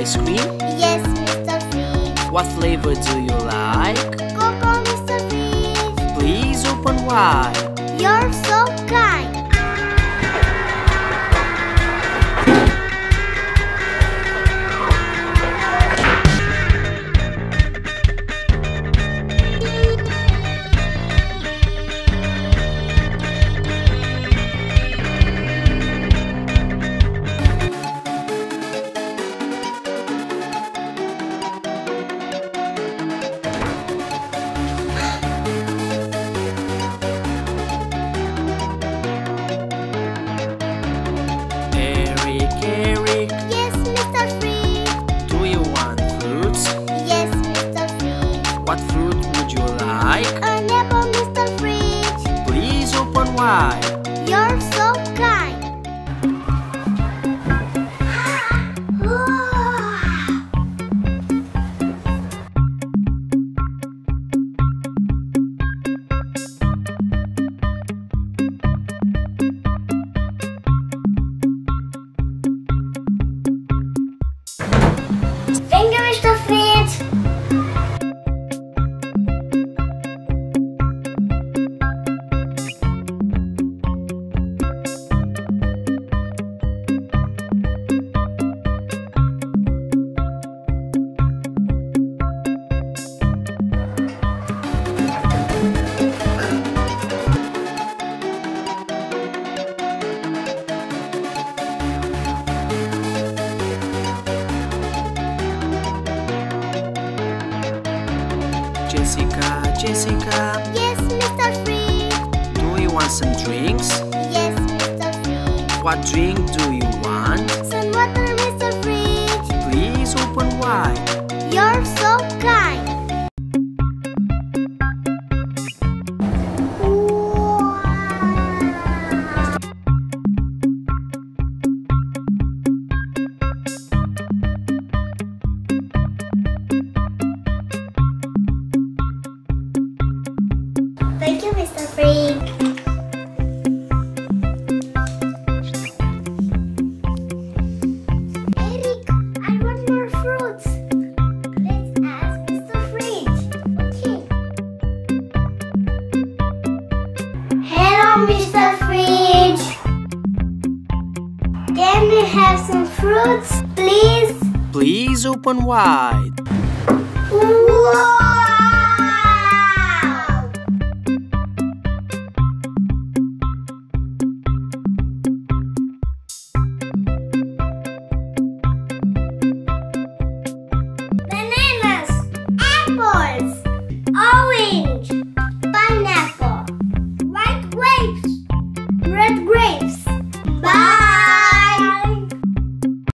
ice cream? Yes, Mr. Fridge. What flavor do you like? Cocoa, Mr. Fridge. Please open wide. You're so kind. What fruit would you like? An apple, Mr. Fridge. Please open wide. You're so kind. Thank you, Mr. Fridge. Jessica. Yes, Mr. Fridge. Do you want some drinks? Yes, Mr. Fridge. What drink do you want? Some water, Mr. Fridge. Please open wide. You're so kind. Thank you, Mr. Fridge. Eric, I want more fruits. Let's ask Mr. Fridge. Okay. Hello, Mr. Fridge. Can we have some fruits, please? Please open wide. Wow!